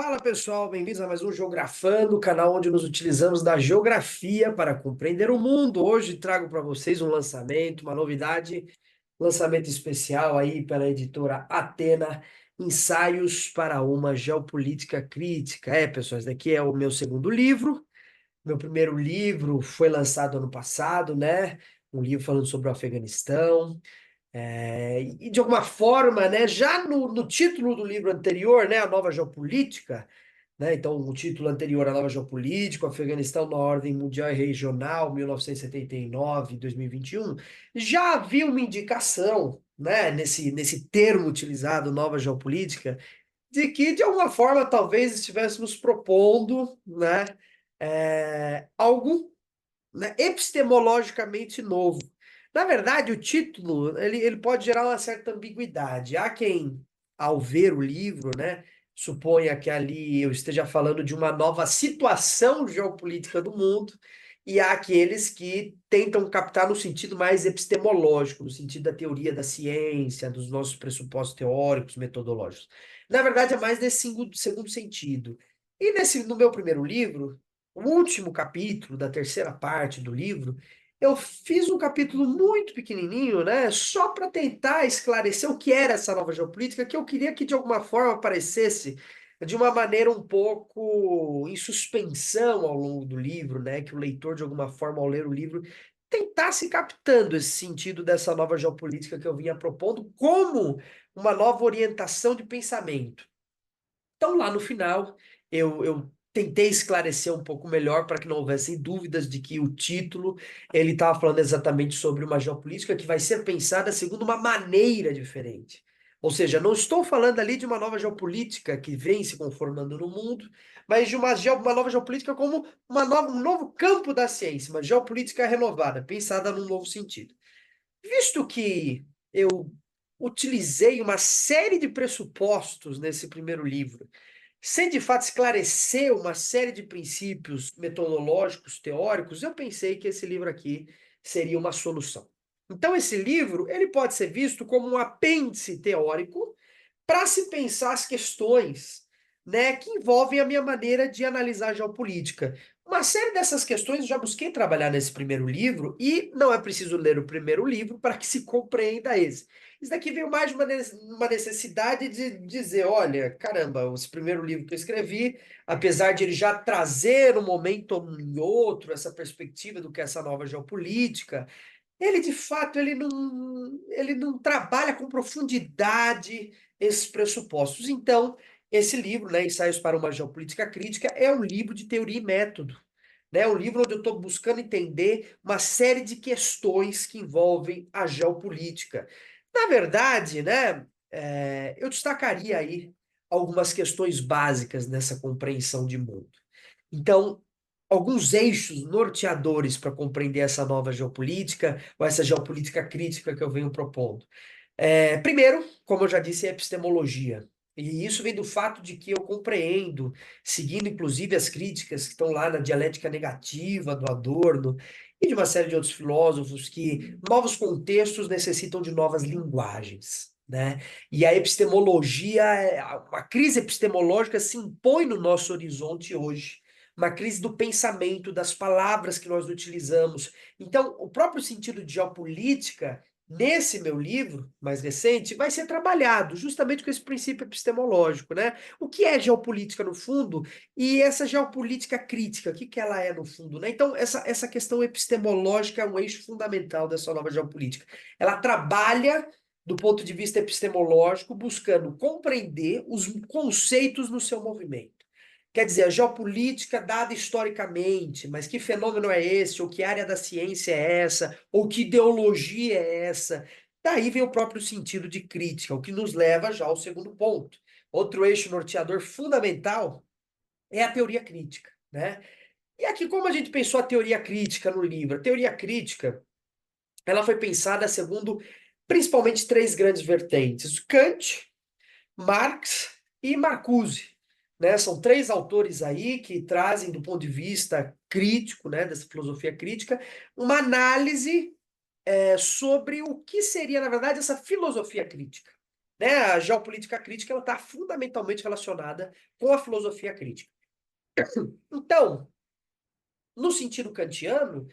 Fala pessoal, bem-vindos a mais um Geografando, o canal onde nos utilizamos da geografia para compreender o mundo. Hoje trago para vocês um lançamento, uma novidade, lançamento especial aí pela editora Atena, Ensaios para uma Geopolítica Crítica. Pessoal, esse daqui é o meu segundo livro. Meu primeiro livro foi lançado ano passado, né? Um livro falando sobre o Afeganistão. E de alguma forma, né, já no título do livro anterior, né, A Nova Geopolítica, né, então o título anterior, A Nova Geopolítica, o Afeganistão na Ordem Mundial e Regional, 1979-2021, já havia uma indicação, né, nesse termo utilizado, Nova Geopolítica, de que, de alguma forma, talvez estivéssemos propondo, né, algo, né, epistemologicamente novo. Na verdade, o título ele pode gerar uma certa ambiguidade. Há quem, ao ver o livro, né, suponha que ali eu esteja falando de uma nova situação geopolítica do mundo, e há aqueles que tentam captar no sentido mais epistemológico, no sentido da teoria da ciência, dos nossos pressupostos teóricos, metodológicos. Na verdade, é mais nesse segundo sentido. E no meu primeiro livro, o último capítulo da terceira parte do livro, eu fiz um capítulo muito pequenininho, né, só para tentar esclarecer o que era essa nova geopolítica, que eu queria que de alguma forma aparecesse de uma maneira um pouco em suspensão ao longo do livro, né, que o leitor de alguma forma ao ler o livro tentasse captando esse sentido dessa nova geopolítica que eu vinha propondo como uma nova orientação de pensamento. Então, lá no final, eu tentei esclarecer um pouco melhor para que não houvessem dúvidas de que o título ele estava falando exatamente sobre uma geopolítica que vai ser pensada segundo uma maneira diferente. Ou seja, não estou falando ali de uma nova geopolítica que vem se conformando no mundo, mas de uma nova geopolítica como um novo campo da ciência, uma geopolítica renovada, pensada num novo sentido. Visto que eu utilizei uma série de pressupostos nesse primeiro livro, sem de fato esclarecer uma série de princípios metodológicos, teóricos, eu pensei que esse livro aqui seria uma solução. Então, esse livro, ele pode ser visto como um apêndice teórico para se pensar as questões, né, que envolvem a minha maneira de analisar a geopolítica. Uma série dessas questões eu já busquei trabalhar nesse primeiro livro e não é preciso ler o primeiro livro para que se compreenda esse. Isso daqui veio mais de uma necessidade de dizer, olha, caramba, esse primeiro livro que eu escrevi, apesar de ele já trazer um momento ou em outro essa perspectiva do que é essa nova geopolítica, ele de fato ele não trabalha com profundidade esses pressupostos. Então, esse livro, né, Ensaios para uma Geopolítica Crítica, é um livro de teoria e método, né? É um livro onde eu estou buscando entender uma série de questões que envolvem a geopolítica. Na verdade, né, eu destacaria aí algumas questões básicas nessa compreensão de mundo. Então, alguns eixos norteadores para compreender essa nova geopolítica, ou essa geopolítica crítica que eu venho propondo. Primeiro, como eu já disse, é epistemologia. E isso vem do fato de que eu compreendo, seguindo inclusive as críticas que estão lá na dialética negativa do Adorno e de uma série de outros filósofos, que novos contextos necessitam de novas linguagens, né? E a epistemologia, uma crise epistemológica se impõe no nosso horizonte hoje. Uma crise do pensamento, das palavras que nós utilizamos. Então, o próprio sentido de geopolítica nesse meu livro, mais recente, vai ser trabalhado justamente com esse princípio epistemológico, né? O que é geopolítica no fundo e essa geopolítica crítica, o que que ela é no fundo, né? Então, essa questão epistemológica é um eixo fundamental dessa nova geopolítica. Ela trabalha do ponto de vista epistemológico, buscando compreender os conceitos no seu movimento. Quer dizer, a geopolítica dada historicamente, mas que fenômeno é esse? Ou que área da ciência é essa? Ou que ideologia é essa? Daí vem o próprio sentido de crítica, o que nos leva já ao segundo ponto. Outro eixo norteador fundamental é a teoria crítica, né? E aqui, como a gente pensou a teoria crítica no livro? A teoria crítica, ela foi pensada segundo principalmente três grandes vertentes: Kant, Marx e Marcuse, né? São três autores aí que trazem, do ponto de vista crítico, né, dessa filosofia crítica, uma análise sobre o que seria, na verdade, essa filosofia crítica. né? A geopolítica crítica ela está fundamentalmente relacionada com a filosofia crítica. Então, no sentido kantiano,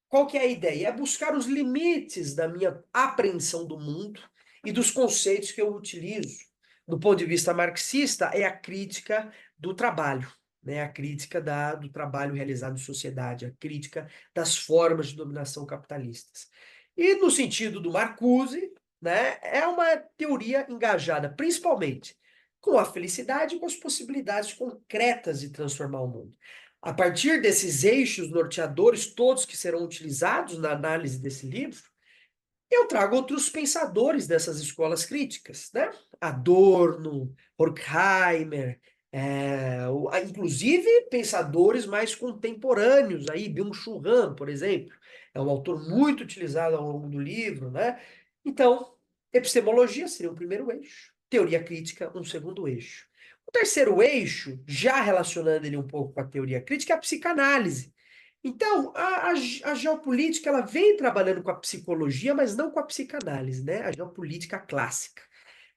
qual que é a ideia? É buscar os limites da minha apreensão do mundo e dos conceitos que eu utilizo. Do ponto de vista marxista, é a crítica do trabalho, né? A crítica do trabalho realizado em sociedade, a crítica das formas de dominação capitalistas. E no sentido do Marcuse, né, é uma teoria engajada principalmente com a felicidade e com as possibilidades concretas de transformar o mundo. A partir desses eixos norteadores, todos que serão utilizados na análise desse livro, eu trago outros pensadores dessas escolas críticas, né? Adorno, Horkheimer, inclusive pensadores mais contemporâneos, aí, Byung-Chul Han, por exemplo, é um autor muito utilizado ao longo do livro, né? Então, epistemologia seria o primeiro eixo, teoria crítica, um segundo eixo. O terceiro eixo, já relacionando ele um pouco com a teoria crítica, é a psicanálise. Então, a geopolítica ela vem trabalhando com a psicologia, mas não com a psicanálise, né? A geopolítica clássica.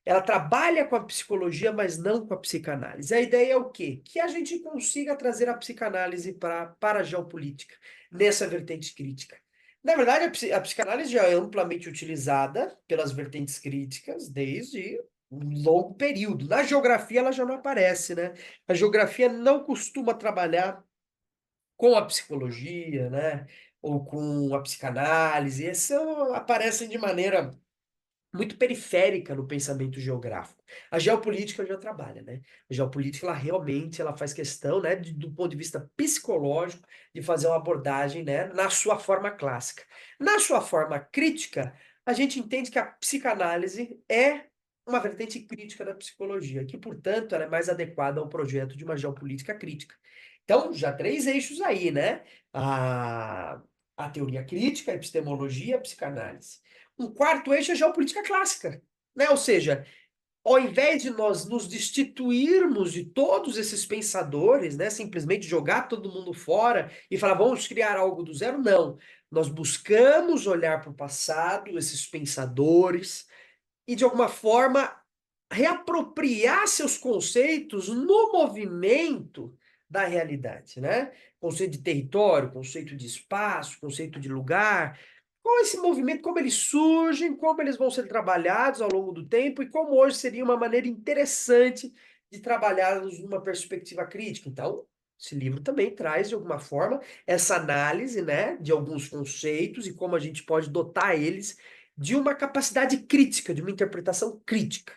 Ela trabalha com a psicologia, mas não com a psicanálise. A ideia é o quê? Que a gente consiga trazer a psicanálise para a geopolítica, nessa vertente crítica. Na verdade, a psicanálise já é amplamente utilizada pelas vertentes críticas desde um longo período. Na geografia, ela já não aparece, né? A geografia não costuma trabalhar com a psicologia, né? Ou com a psicanálise. Essas aparecem de maneira muito periférica no pensamento geográfico. A geopolítica já trabalha, né? A geopolítica, ela realmente ela faz questão, né, do ponto de vista psicológico, de fazer uma abordagem, né, na sua forma clássica. Na sua forma crítica, a gente entende que a psicanálise é uma vertente crítica da psicologia, que, portanto, ela é mais adequada ao projeto de uma geopolítica crítica. Então, já três eixos aí, né? A teoria crítica, a epistemologia, a psicanálise. Um quarto eixo é a geopolítica clássica, né? Ou seja, ao invés de nós nos destituirmos de todos esses pensadores, né, simplesmente jogar todo mundo fora e falar, vamos criar algo do zero, não. Nós buscamos olhar para o passado, esses pensadores, e de alguma forma reapropriar seus conceitos no movimento da realidade, né? Conceito de território, conceito de espaço, conceito de lugar, qual é esse movimento, como eles surgem, como eles vão ser trabalhados ao longo do tempo e como hoje seria uma maneira interessante de trabalhá-los numa perspectiva crítica. Então, esse livro também traz, de alguma forma, essa análise, né, de alguns conceitos e como a gente pode dotar eles de uma capacidade crítica, de uma interpretação crítica.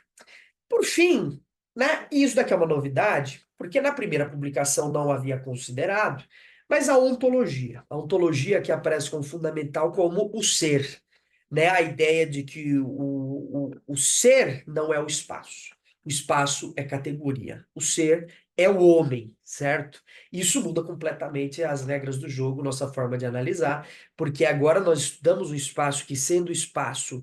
Por fim, né, e isso daqui é uma novidade, porque na primeira publicação não havia considerado, mas a ontologia que aparece como fundamental como o ser, né, a ideia de que o ser não é o espaço é categoria, o ser é o homem, certo? Isso muda completamente as regras do jogo, nossa forma de analisar, porque agora nós estudamos um espaço que, sendo o espaço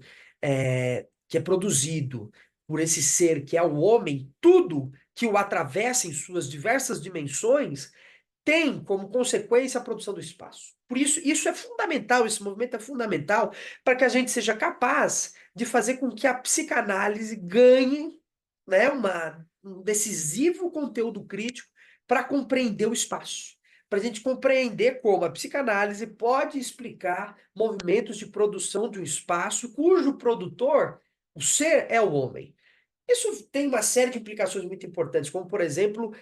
que é produzido por esse ser que é o homem, tudo que o atravessa em suas diversas dimensões tem como consequência a produção do espaço. Por isso, isso é fundamental, esse movimento é fundamental para que a gente seja capaz de fazer com que a psicanálise ganhe, né, um decisivo conteúdo crítico para compreender o espaço. Para a gente compreender como a psicanálise pode explicar movimentos de produção de um espaço cujo produtor, o ser, é o homem. Isso tem uma série de implicações muito importantes, como, por exemplo,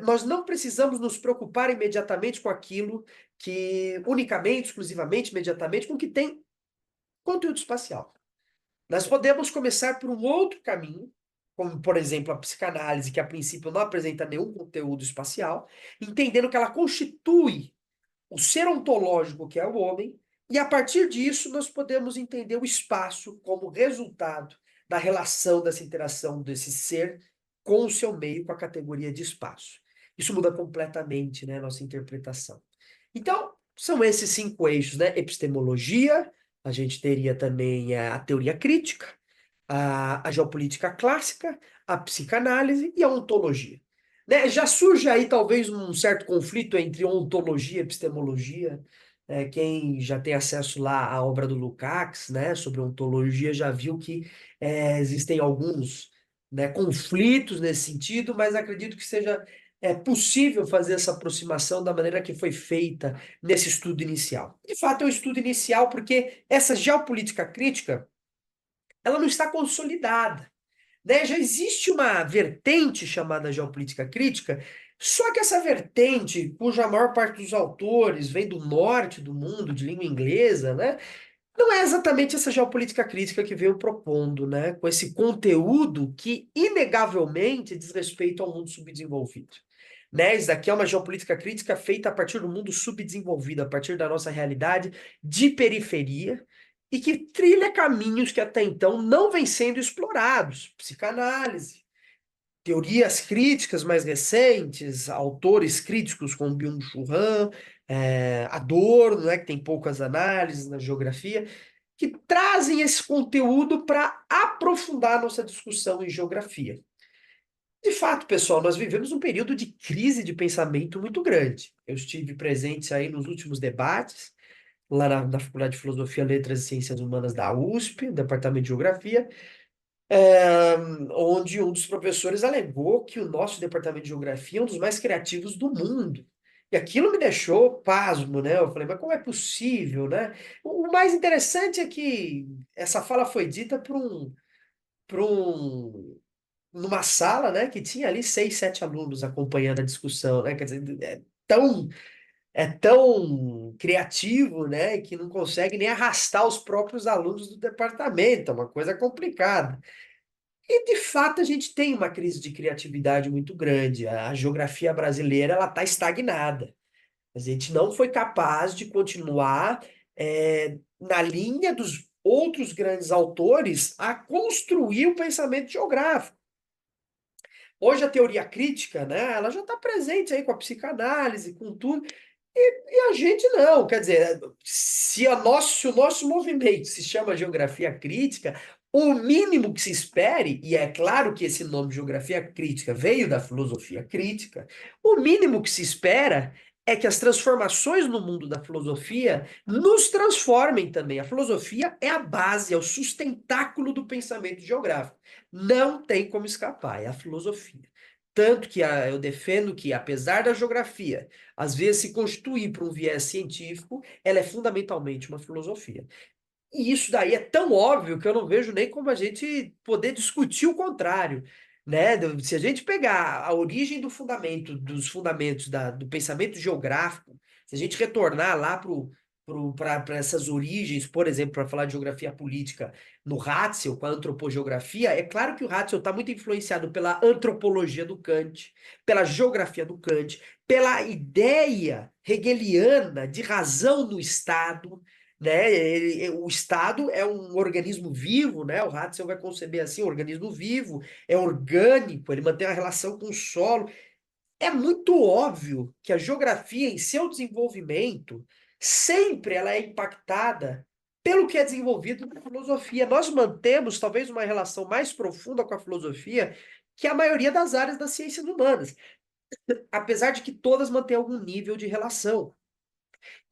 nós não precisamos nos preocupar imediatamente com aquilo que, unicamente, exclusivamente, imediatamente, com o que tem conteúdo espacial. Nós podemos começar por um outro caminho, como, por exemplo, a psicanálise, que a princípio não apresenta nenhum conteúdo espacial, entendendo que ela constitui o ser ontológico que é o homem, e a partir disso nós podemos entender o espaço como resultado da relação dessa interação desse ser com o seu meio, com a categoria de espaço. Isso muda completamente, né, a nossa interpretação. Então, são esses cinco eixos, né? Epistemologia, a gente teria também a teoria crítica, a geopolítica clássica, a psicanálise e a ontologia. Né? Já surge aí talvez um certo conflito entre ontologia e epistemologia. Quem já tem acesso lá à obra do Lukács, né, sobre ontologia, já viu que existem alguns, né, conflitos nesse sentido, mas acredito que seja possível fazer essa aproximação da maneira que foi feita nesse estudo inicial. De fato, é um estudo inicial porque essa geopolítica crítica, ela não está consolidada, né? Já existe uma vertente chamada geopolítica crítica, só que essa vertente, cuja maior parte dos autores vem do norte do mundo, de língua inglesa, né? Não é exatamente essa geopolítica crítica que veio propondo, né? Com esse conteúdo que, inegavelmente, diz respeito ao mundo subdesenvolvido. Né? Isso daqui é uma geopolítica crítica feita a partir do mundo subdesenvolvido, a partir da nossa realidade de periferia, e que trilha caminhos que até então não vêm sendo explorados. Psicanálise, teorias críticas mais recentes, autores críticos como Byung-Chul Han, Adorno, né, que tem poucas análises na geografia, que trazem esse conteúdo para aprofundar a nossa discussão em geografia. De fato, pessoal, nós vivemos um período de crise de pensamento muito grande. Eu estive presente aí nos últimos debates, lá na Faculdade de Filosofia, Letras e Ciências Humanas da USP, no Departamento de Geografia, onde um dos professores alegou que o nosso Departamento de Geografia é um dos mais criativos do mundo. E aquilo me deixou pasmo, né? Eu falei, mas como é possível, né? O mais interessante é que essa fala foi dita por um, numa sala, né, que tinha ali 6, 7 alunos acompanhando a discussão, né? Quer dizer, é tão criativo, né, que não consegue nem arrastar os próprios alunos do departamento, é uma coisa complicada. E, de fato, a gente tem uma crise de criatividade muito grande. A geografia brasileira, ela está estagnada. A gente não foi capaz de continuar na linha dos outros grandes autores a construir o pensamento geográfico. Hoje a teoria crítica, né, ela já está presente aí com a psicanálise, com tudo. E a gente não, quer dizer, se o nosso movimento se chama geografia crítica, o mínimo que se espere, e é claro que esse nome geografia crítica veio da filosofia crítica, o mínimo que se espera é que as transformações no mundo da filosofia nos transformem também. A filosofia é a base, é o sustentáculo do pensamento geográfico. Não tem como escapar, é a filosofia. Tanto que eu defendo que, apesar da geografia às vezes se constituir para um viés científico, ela é fundamentalmente uma filosofia. E isso daí é tão óbvio que eu não vejo nem como a gente poder discutir o contrário, né? Se a gente pegar a origem do fundamento, dos fundamentos do pensamento geográfico, se a gente retornar lá para essas origens, por exemplo, para falar de geografia política no Ratzel, com a antropogeografia, é claro que o Ratzel está muito influenciado pela antropologia do Kant, pela geografia do Kant, pela ideia hegeliana de razão no Estado, né? O Estado é um organismo vivo, né? O Ratzel vai conceber assim, um organismo vivo, é orgânico, ele mantém a relação com o solo. É muito óbvio que a geografia, em seu desenvolvimento, sempre ela é impactada pelo que é desenvolvido na filosofia. Nós mantemos talvez uma relação mais profunda com a filosofia que a maioria das áreas das ciências humanas, apesar de que todas mantêm algum nível de relação.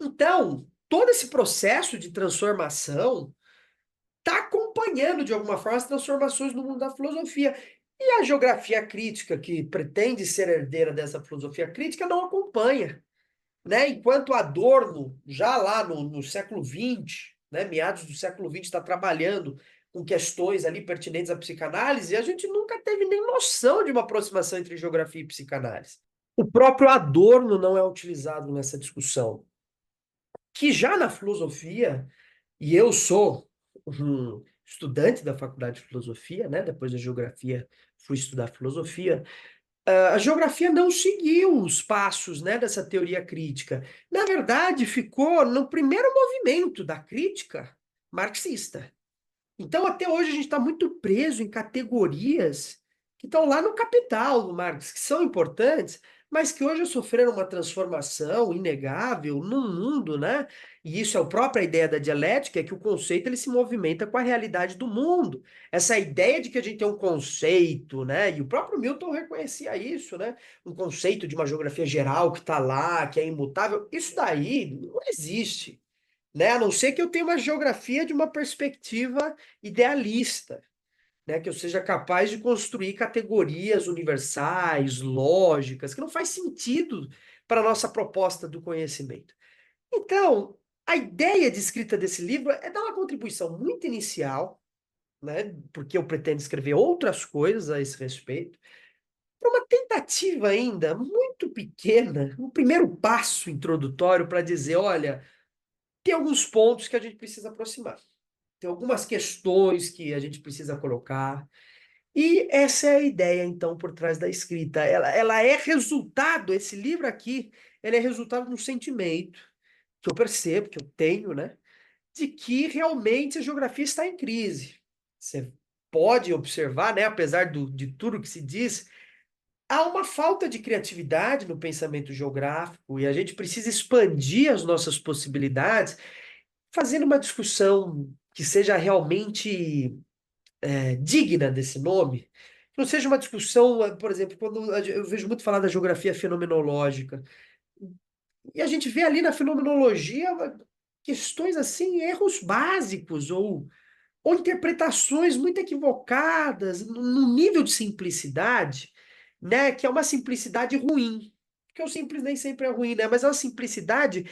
Então, todo esse processo de transformação está acompanhando, de alguma forma, as transformações no mundo da filosofia. E a geografia crítica, que pretende ser herdeira dessa filosofia crítica, não acompanha, né? Enquanto Adorno, já lá no século XX, né, meados do século XX, está trabalhando com questões ali pertinentes à psicanálise, a gente nunca teve nem noção de uma aproximação entre geografia e psicanálise. O próprio Adorno não é utilizado nessa discussão, que já na filosofia, e eu sou um estudante da faculdade de filosofia, né? Depois da geografia fui estudar filosofia. A geografia não seguiu os passos, né, dessa teoria crítica. Na verdade, ficou no primeiro movimento da crítica marxista. Então, até hoje, a gente está muito preso em categorias que estão lá no Capital do Marx, que são importantes, mas que hoje sofreram uma transformação inegável num mundo, né? E isso é a própria ideia da dialética, é que o conceito ele se movimenta com a realidade do mundo. Essa ideia de que a gente tem um conceito, né? E o próprio Milton reconhecia isso, né? Um conceito de uma geografia geral que está lá, que é imutável. Isso daí não existe, né? A não ser que eu tenha uma geografia de uma perspectiva idealista, né? Que eu seja capaz de construir categorias universais, lógicas, que não faz sentido para a nossa proposta do conhecimento. Então, a ideia de escrita desse livro é dar uma contribuição muito inicial, né? Porque eu pretendo escrever outras coisas a esse respeito, para uma tentativa ainda muito pequena, um primeiro passo introdutório para dizer, olha, tem alguns pontos que a gente precisa aproximar. Tem algumas questões que a gente precisa colocar. E essa é a ideia, então, por trás da escrita. Ela é resultado, esse livro aqui, ele é resultado de um sentimento que eu percebo, que eu tenho, né? De que realmente a geografia está em crise. Você pode observar, né? Apesar de tudo que se diz, há uma falta de criatividade no pensamento geográfico e a gente precisa expandir as nossas possibilidades, fazendo uma discussão que seja realmente digna desse nome, que não seja uma discussão, por exemplo, quando eu vejo muito falar da geografia fenomenológica, e a gente vê ali na fenomenologia questões assim, erros básicos ou interpretações muito equivocadas, no nível de simplicidade, né, que é uma simplicidade ruim. Porque o simples nem sempre é ruim, né? Mas é uma simplicidade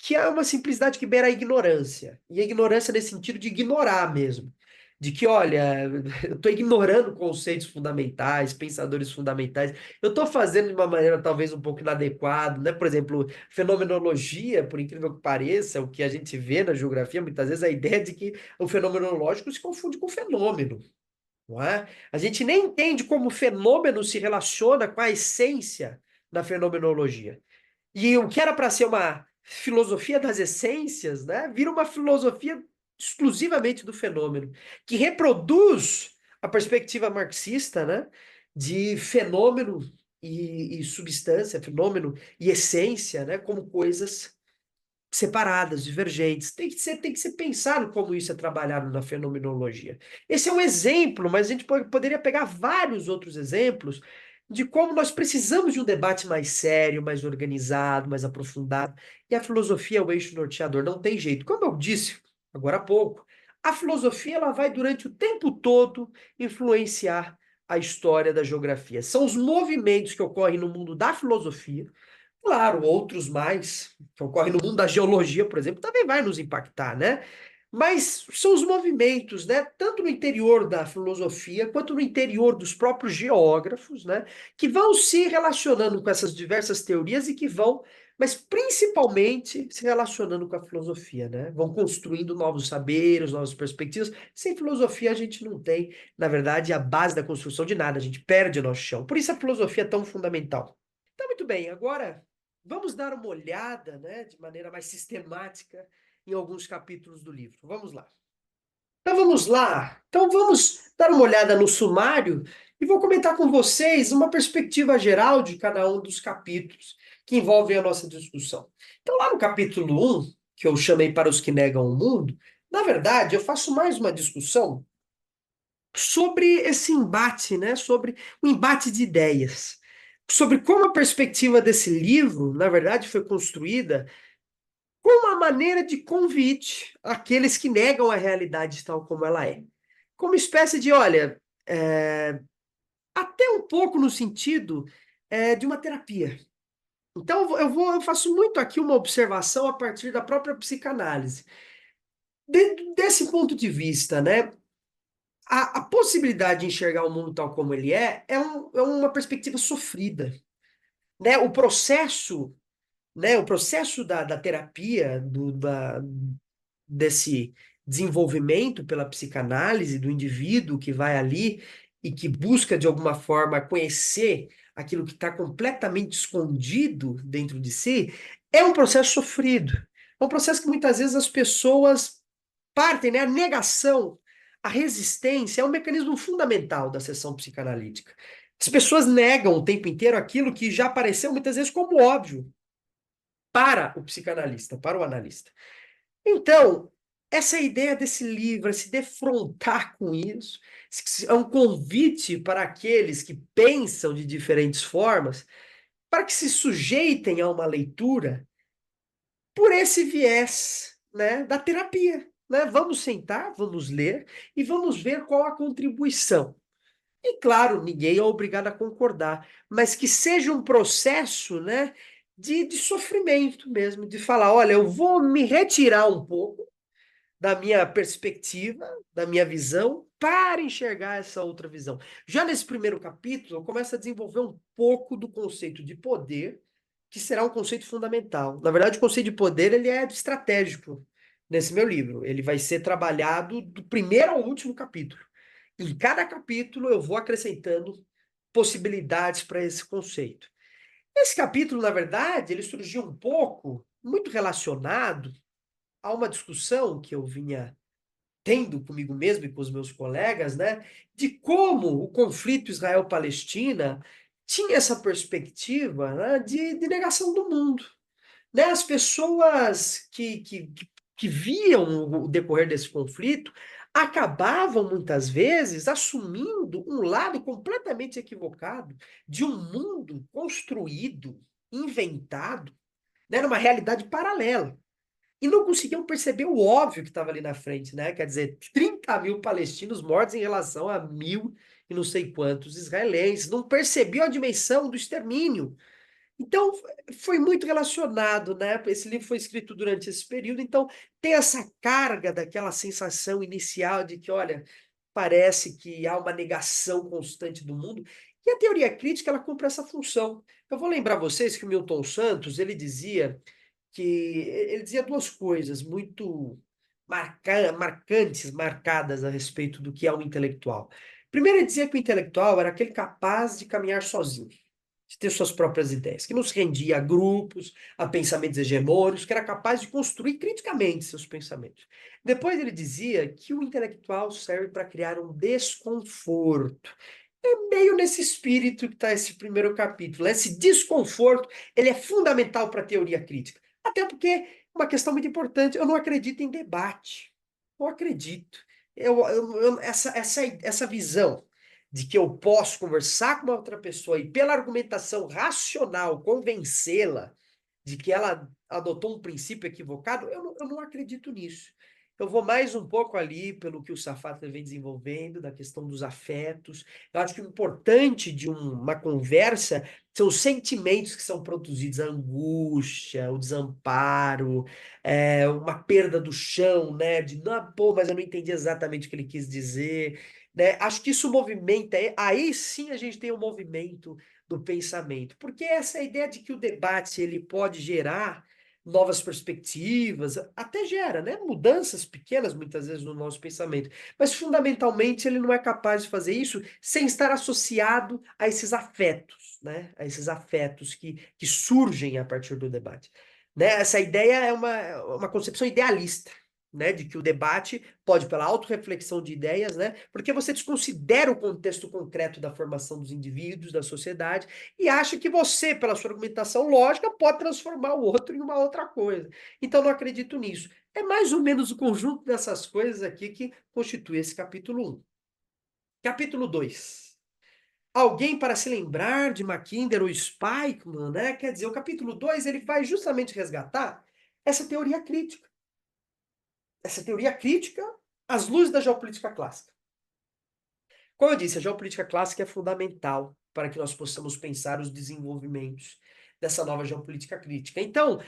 que é uma simplicidade que beira a ignorância. E a ignorância nesse sentido de ignorar mesmo. De que, olha, eu estou ignorando conceitos fundamentais, pensadores fundamentais. Eu estou fazendo de uma maneira talvez um pouco inadequada, né? Por exemplo, fenomenologia, por incrível que pareça, o que a gente vê na geografia, muitas vezes a ideia de que o fenomenológico se confunde com o fenômeno, não é? A gente nem entende como o fenômeno se relaciona com a essência da fenomenologia. E o que era para ser uma filosofia das essências, né, vira uma filosofia exclusivamente do fenômeno, que reproduz a perspectiva marxista, né, de fenômeno e substância, fenômeno e essência, né, como coisas separadas, divergentes. Tem que ser pensado como isso é trabalhado na fenomenologia. Esse é um exemplo, mas a gente poderia pegar vários outros exemplos de como nós precisamos de um debate mais sério, mais organizado, mais aprofundado. E a filosofia é o eixo norteador, não tem jeito. Como eu disse agora há pouco, a filosofia ela vai durante o tempo todo influenciar a história da geografia. São os movimentos que ocorrem no mundo da filosofia. Claro, outros mais, que ocorrem no mundo da geologia, por exemplo, também vai nos impactar, né? Mas são os movimentos, né? Tanto no interior da filosofia, quanto no interior dos próprios geógrafos, né? Que vão se relacionando com essas diversas teorias e que vão, mas principalmente se relacionando com a filosofia, né? Vão construindo novos saberes, novas perspectivas. Sem filosofia a gente não tem, na verdade, a base da construção de nada, a gente perde o nosso chão. Por isso a filosofia é tão fundamental. Então, muito bem, agora vamos dar uma olhada, né, de maneira mais sistemática em alguns capítulos do livro. Vamos lá. Então vamos lá. Então vamos dar uma olhada no sumário e vou comentar com vocês uma perspectiva geral de cada um dos capítulos que envolvem a nossa discussão. Então lá no capítulo 1, que eu chamei para os que negam o mundo, na verdade eu faço mais uma discussão sobre esse embate, né, sobre o embate de ideias, sobre como a perspectiva desse livro, na verdade, foi construída como uma maneira de convite àqueles que negam a realidade tal como ela é. Como espécie de, olha, até um pouco no sentido de uma terapia. Então, eu faço muito aqui uma observação a partir da própria psicanálise. Desse ponto de vista, né, a possibilidade de enxergar o mundo tal como ele é uma perspectiva sofrida, né? O processo da terapia, desse desenvolvimento pela psicanálise do indivíduo que vai ali e que busca, de alguma forma, conhecer aquilo que está completamente escondido dentro de si, é um processo sofrido. É um processo que muitas vezes as pessoas partem, né? A negação, a resistência é um mecanismo fundamental da sessão psicanalítica. As pessoas negam o tempo inteiro aquilo que já apareceu muitas vezes como óbvio para o psicanalista, para o analista. Então, essa ideia desse livro é se defrontar com isso, é um convite para aqueles que pensam de diferentes formas, para que se sujeitem a uma leitura por esse viés, né, da terapia, né? Vamos sentar, vamos ler e vamos ver qual a contribuição. E claro, ninguém é obrigado a concordar, mas que seja um processo, né, de sofrimento mesmo, de falar, olha, eu vou me retirar um pouco da minha perspectiva, da minha visão, para enxergar essa outra visão. Já nesse primeiro capítulo, eu começo a desenvolver um pouco do conceito de poder, que será um conceito fundamental. Na verdade, o conceito de poder ele é estratégico nesse meu livro. Ele vai ser trabalhado do primeiro ao último capítulo. Em cada capítulo, eu vou acrescentando possibilidades para esse conceito. Esse capítulo, na verdade, ele surgiu um pouco, muito relacionado a uma discussão que eu vinha tendo comigo mesmo e com os meus colegas, né, de como o conflito Israel-Palestina tinha essa perspectiva, né, de negação do mundo. Né? As pessoas que viam o decorrer desse conflito acabavam, muitas vezes, assumindo um lado completamente equivocado de um mundo construído, inventado, né, numa realidade paralela. E não conseguiam perceber o óbvio que estava ali na frente, né? Quer dizer, 30 mil palestinos mortos em relação a mil e não sei quantos israelenses. Não percebiam a dimensão do extermínio. Então, foi muito relacionado, né? Esse livro foi escrito durante esse período, então tem essa carga daquela sensação inicial de que, olha, parece que há uma negação constante do mundo. E a teoria crítica, ela cumpre essa função. Eu vou lembrar vocês que o Milton Santos, ele dizia duas coisas muito marcantes, marcadas a respeito do que é um intelectual. Primeiro, ele dizia que o intelectual era aquele capaz de caminhar sozinho, de ter suas próprias ideias, que não se rendia a grupos, a pensamentos hegemônicos, que era capaz de construir criticamente seus pensamentos. Depois ele dizia que o intelectual serve para criar um desconforto. É meio nesse espírito que está esse primeiro capítulo. Esse desconforto, ele é fundamental para a teoria crítica. Até porque, uma questão muito importante, eu não acredito em debate. Não acredito. Essa visão de que eu posso conversar com uma outra pessoa e, pela argumentação racional, convencê-la de que ela adotou um princípio equivocado, eu não acredito nisso. Eu vou mais um pouco ali pelo que o Safatli vem desenvolvendo, da questão dos afetos. Eu acho que o importante de uma conversa são os sentimentos que são produzidos, a angústia, o desamparo, uma perda do chão, né? De, não, pô, mas eu não entendi exatamente o que ele quis dizer, né? Acho que isso movimenta, aí sim a gente tem o movimento do pensamento, porque essa ideia de que o debate ele pode gerar novas perspectivas, até gera, né, mudanças pequenas muitas vezes no nosso pensamento, mas fundamentalmente ele não é capaz de fazer isso sem estar associado a esses afetos, né, a esses afetos que surgem a partir do debate. Né? Essa ideia é uma concepção idealista, né, de que o debate pode, pela autorreflexão de ideias, né, porque você desconsidera o contexto concreto da formação dos indivíduos, da sociedade, e acha que você, pela sua argumentação lógica, pode transformar o outro em uma outra coisa. Então, não acredito nisso. É mais ou menos o conjunto dessas coisas aqui que constitui esse capítulo 1. Capítulo 2. Alguém para se lembrar de Mackinder ou Spikeman, né? Quer dizer, o capítulo 2 ele vai justamente resgatar essa teoria crítica. Essa teoria crítica às luzes da geopolítica clássica. Como eu disse, a geopolítica clássica é fundamental para que nós possamos pensar os desenvolvimentos dessa nova geopolítica crítica. Então,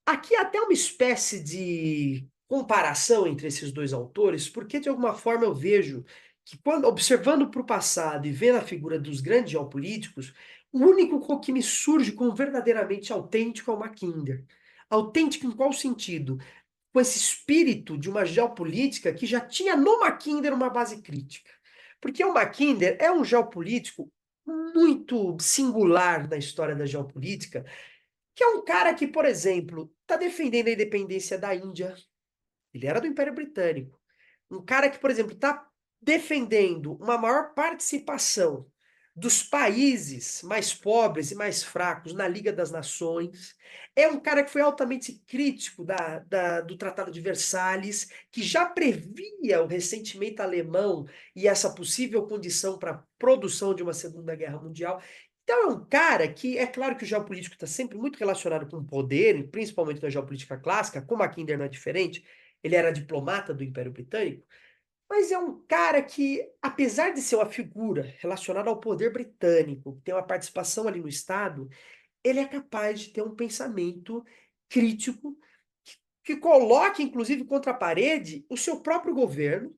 aqui há até uma espécie de comparação entre esses dois autores, porque de alguma forma eu vejo que, quando observando para o passado e vendo a figura dos grandes geopolíticos, o único que me surge como verdadeiramente autêntico é o Mackinder. Autêntico em qual sentido? Com esse espírito de uma geopolítica que já tinha no Mackinder uma base crítica. Porque o Mackinder é um geopolítico muito singular na história da geopolítica, que é um cara que, por exemplo, está defendendo a independência da Índia. Ele era do Império Britânico. Um cara que, por exemplo, está defendendo uma maior participação dos países mais pobres e mais fracos na Liga das Nações. É um cara que foi altamente crítico do Tratado de Versalhes, que já previa o ressentimento alemão e essa possível condição para a produção de uma Segunda Guerra Mundial. Então é um cara que, é claro que o geopolítico está sempre muito relacionado com o poder, principalmente na geopolítica clássica, como a Mackinder não é diferente, ele era diplomata do Império Britânico, mas é um cara que, apesar de ser uma figura relacionada ao poder britânico, que tem uma participação ali no Estado, ele é capaz de ter um pensamento crítico que coloque, inclusive, contra a parede o seu próprio governo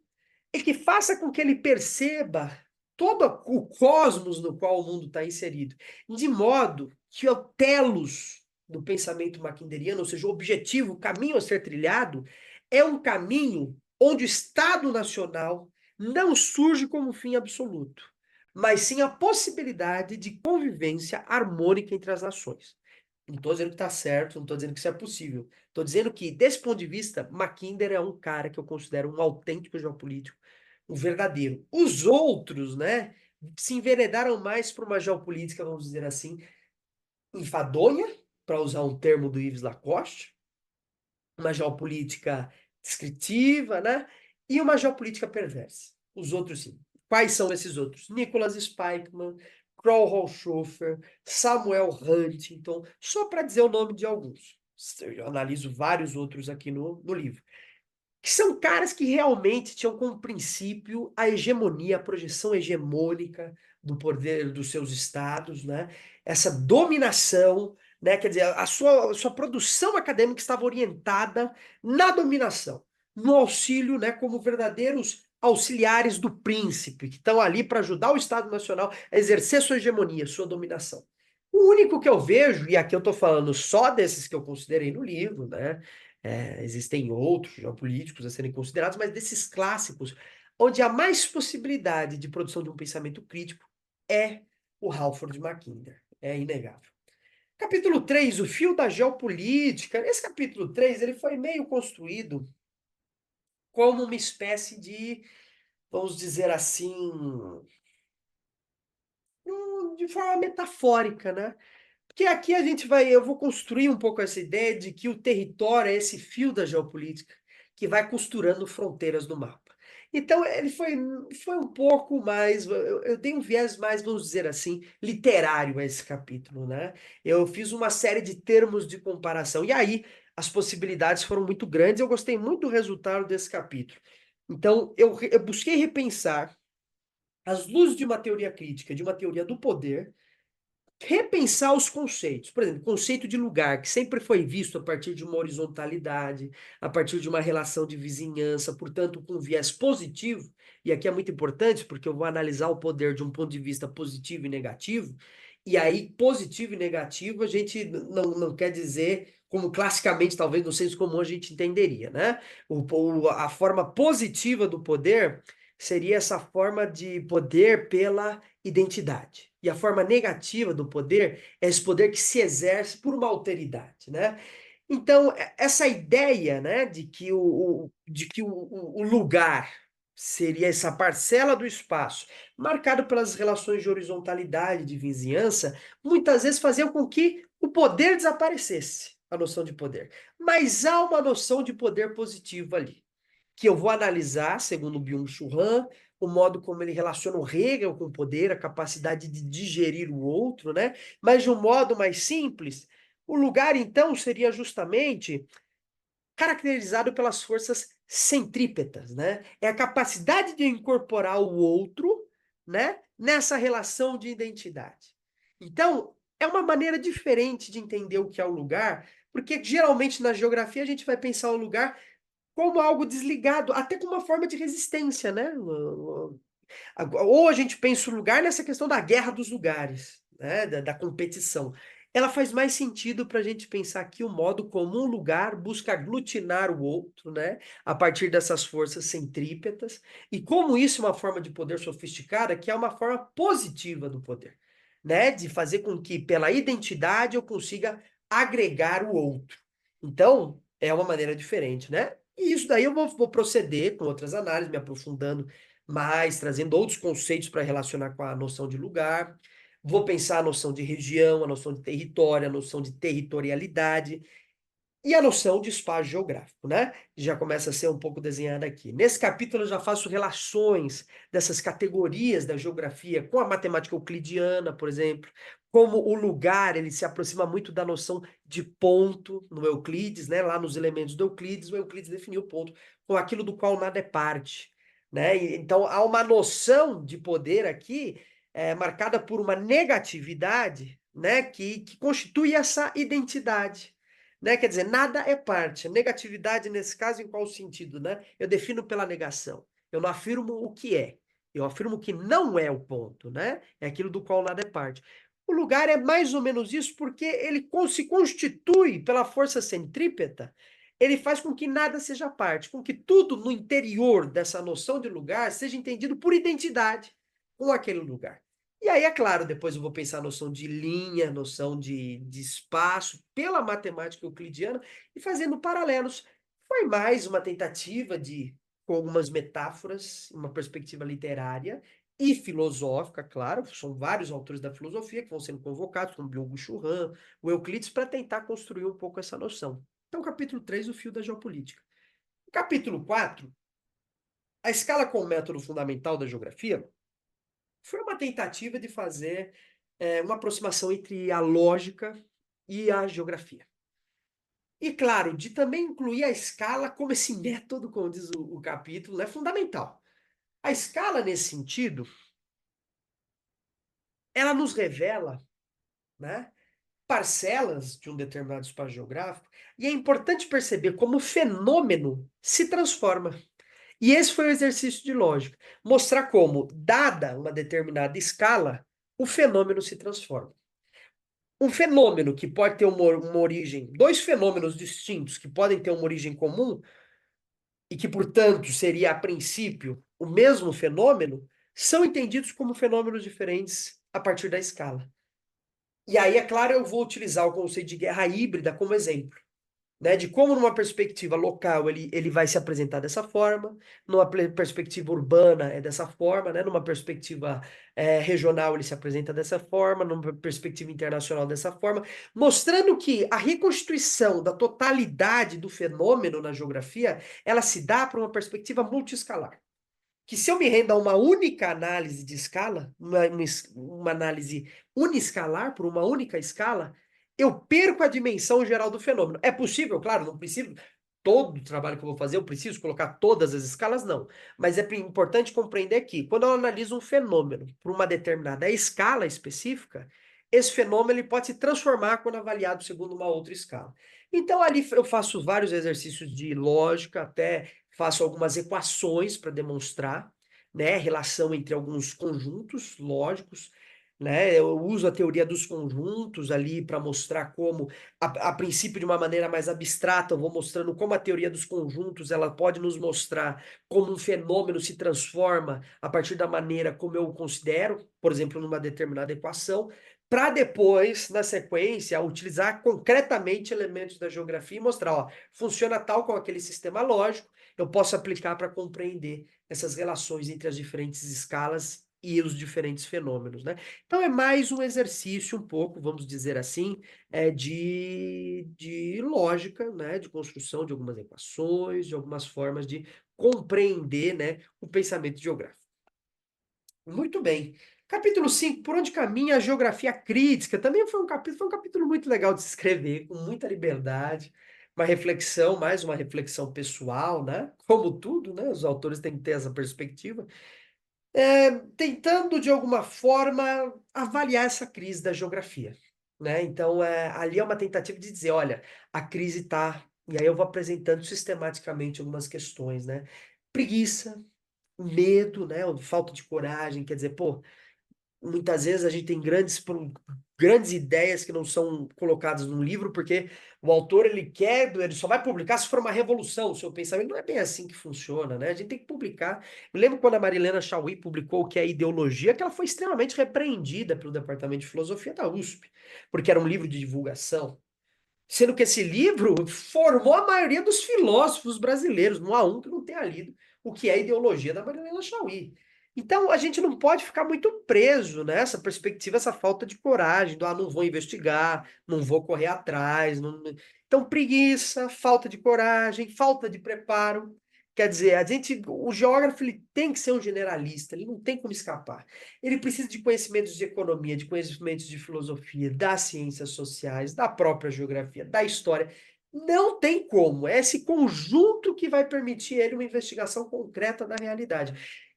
e que faça com que ele perceba todo o cosmos no qual o mundo está inserido, de modo que o telos do pensamento mackinderiano, ou seja, o objetivo, o caminho a ser trilhado, é um caminho onde o Estado Nacional não surge como fim absoluto, mas sim a possibilidade de convivência harmônica entre as nações. Não estou dizendo que está certo, não estou dizendo que isso é possível. Estou dizendo que, desse ponto de vista, Mackinder é um cara que eu considero um autêntico geopolítico, um verdadeiro. Os outros, né, se enveredaram mais para uma geopolítica, vamos dizer assim, enfadonha, para usar um termo do Yves Lacoste, uma geopolítica descritiva, né, e uma geopolítica perversa. Os outros, sim. Quais são esses outros? Nicholas Spykman, Kroll Schofer, Samuel Huntington, só para dizer o nome de alguns. Eu analiso vários outros aqui no livro. Que são caras que realmente tinham como princípio a hegemonia, a projeção hegemônica do poder dos seus estados, né? Essa dominação, né? Quer dizer, a sua produção acadêmica estava orientada na dominação, no auxílio, né? Como verdadeiros auxiliares do príncipe, que estão ali para ajudar o Estado Nacional a exercer sua hegemonia, sua dominação. O único que eu vejo, e aqui eu estou falando só desses que eu considerei no livro, né? Existem outros geopolíticos a serem considerados, mas desses clássicos, onde há mais possibilidade de produção de um pensamento crítico, é o Halford Mackinder. É inegável. Capítulo 3, o fio da geopolítica. Esse capítulo 3 ele foi meio construído como uma espécie de, vamos dizer assim, de forma metafórica, né? Porque aqui eu vou construir um pouco essa ideia de que o território é esse fio da geopolítica que vai costurando fronteiras do mapa. Então, ele foi um pouco mais, eu dei um viés mais, vamos dizer assim, literário a esse capítulo, né? Eu fiz uma série de termos de comparação, e aí as possibilidades foram muito grandes, eu gostei muito do resultado desse capítulo. Então, eu busquei repensar as luzes de uma teoria crítica, de uma teoria do poder, repensar os conceitos. Por exemplo, conceito de lugar, que sempre foi visto a partir de uma horizontalidade, a partir de uma relação de vizinhança, portanto, com viés positivo, e aqui é muito importante, porque eu vou analisar o poder de um ponto de vista positivo e negativo, e aí, positivo e negativo, a gente não quer dizer, como classicamente, talvez no senso comum a gente entenderia, né? A forma positiva do poder seria essa forma de poder pela identidade. E a forma negativa do poder é esse poder que se exerce por uma alteridade, né? Então, essa ideia, né, de que o lugar seria essa parcela do espaço marcado pelas relações de horizontalidade, de vizinhança, muitas vezes faziam com que o poder desaparecesse, a noção de poder. Mas há uma noção de poder positivo ali que eu vou analisar, segundo o Byung-Chul Han, o modo como ele relaciona o Hegel com o poder, a capacidade de digerir o outro, né? Mas de um modo mais simples, o lugar, então, seria justamente caracterizado pelas forças centrípetas, né? É a capacidade de incorporar o outro, né, nessa relação de identidade. Então, é uma maneira diferente de entender o que é o lugar, porque geralmente na geografia a gente vai pensar o lugar como algo desligado, até como uma forma de resistência, né? Ou a gente pensa o lugar nessa questão da guerra dos lugares, né? Da competição. Ela faz mais sentido para a gente pensar aqui o modo como um lugar busca aglutinar o outro, né? A partir dessas forças centrípetas, e como isso é uma forma de poder sofisticada, que é uma forma positiva do poder, né? De fazer com que, pela identidade, eu consiga agregar o outro. Então, é uma maneira diferente, né? E isso daí eu vou proceder com outras análises, me aprofundando mas trazendo outros conceitos para relacionar com a noção de lugar. Vou pensar a noção de região, a noção de território, a noção de territorialidade. E a noção de espaço geográfico, né? Já começa a ser um pouco desenhada aqui. Nesse capítulo eu já faço relações dessas categorias da geografia com a matemática euclidiana, por exemplo, como o lugar, ele se aproxima muito da noção de ponto no Euclides, né? Lá nos elementos do Euclides, o Euclides definiu o ponto com aquilo do qual nada é parte, né? Então há uma noção de poder aqui marcada por uma negatividade, né? Que constitui essa identidade. Né? Quer dizer, nada é parte. Negatividade, nesse caso, em qual sentido, né? Eu defino pela negação. Eu não afirmo o que é. Eu afirmo que não é o ponto, né? É aquilo do qual nada é parte. O lugar é mais ou menos isso porque ele se constitui pela força centrípeta, ele faz com que nada seja parte, com que tudo no interior dessa noção de lugar seja entendido por identidade com aquele lugar. E aí, é claro, depois eu vou pensar a noção de linha, noção de espaço, pela matemática euclidiana, e fazendo paralelos. Foi mais uma tentativa de, com algumas metáforas, uma perspectiva literária e filosófica, claro, são vários autores da filosofia que vão sendo convocados, como Byung-Chul Han, o Euclides, para tentar construir um pouco essa noção. Então, capítulo 3, o fio da geopolítica. Capítulo 4, a escala como método fundamental da geografia, foi uma tentativa de fazer uma aproximação entre a lógica e a geografia. E, claro, de também incluir a escala como esse método, como diz o capítulo, é fundamental. A escala, nesse sentido, ela nos revela, né, parcelas de um determinado espaço geográfico, e é importante perceber como o fenômeno se transforma. E esse foi o exercício de lógica. Mostrar como, dada uma determinada escala, o fenômeno se transforma. Um fenômeno que pode ter uma origem, dois fenômenos distintos que podem ter uma origem comum e que, portanto, seria a princípio o mesmo fenômeno, são entendidos como fenômenos diferentes a partir da escala. E aí, é claro, eu vou utilizar o conceito de guerra híbrida como exemplo. Né, de como numa perspectiva local ele vai se apresentar dessa forma, numa perspectiva urbana é dessa forma, né, numa perspectiva regional ele se apresenta dessa forma, numa perspectiva internacional dessa forma, mostrando que a reconstituição da totalidade do fenômeno na geografia, ela se dá para uma perspectiva multiescalar. Que se eu me rendo a uma única análise de escala, uma análise uniscalar, por uma única escala, eu perco a dimensão geral do fenômeno. É possível, claro, não preciso. Todo o trabalho que eu vou fazer, eu preciso colocar todas as escalas? Não. Mas é importante compreender que, quando eu analiso um fenômeno por uma determinada escala específica, esse fenômeno ele pode se transformar quando avaliado segundo uma outra escala. Então, ali eu faço vários exercícios de lógica, até faço algumas equações para demonstrar, né, relação entre alguns conjuntos lógicos, né? Eu uso a teoria dos conjuntos ali para mostrar como, a princípio de uma maneira mais abstrata, eu vou mostrando como a teoria dos conjuntos ela pode nos mostrar como um fenômeno se transforma a partir da maneira como eu o considero, por exemplo, numa determinada equação, para depois, na sequência, utilizar concretamente elementos da geografia e mostrar, ó, funciona tal com aquele sistema lógico, eu posso aplicar para compreender essas relações entre as diferentes escalas e os diferentes fenômenos, né? Então é mais um exercício um pouco, vamos dizer assim, de lógica, né? De construção de algumas equações, de algumas formas de compreender, né, o pensamento geográfico. Muito bem. Capítulo 5, por onde caminha a geografia crítica? Também foi um capítulo muito legal de se escrever, com muita liberdade, uma reflexão, mais uma reflexão pessoal, né? Como tudo, né? Os autores têm que ter essa perspectiva. Tentando, de alguma forma, avaliar essa crise da geografia, né? Então, ali é uma tentativa de dizer, olha, a crise está... E aí eu vou apresentando sistematicamente algumas questões, né? Preguiça, medo, né? Ou falta de coragem, quer dizer, pô, muitas vezes a gente tem grandes ideias que não são colocadas num livro, porque o autor ele só vai publicar se for uma revolução, o seu pensamento não é bem assim que funciona, né? A gente tem que publicar. Me lembro quando a Marilena Chaui publicou o que é ideologia, que ela foi extremamente repreendida pelo Departamento de Filosofia da USP, porque era um livro de divulgação. Sendo que esse livro formou a maioria dos filósofos brasileiros. Não há um que não tenha lido o que é a ideologia da Marilena Chaui. Então, a gente não pode ficar muito preso nessa perspectiva, essa falta de coragem, do não vou investigar, não vou correr atrás. Então, preguiça, falta de coragem, falta de preparo. Quer dizer, o geógrafo ele tem que ser um generalista, ele não tem como escapar. Ele precisa de conhecimentos de economia, de conhecimentos de filosofia, das ciências sociais, da própria geografia, da história. Não tem como. É esse conjunto que vai permitir ele uma investigação concreta da realidade.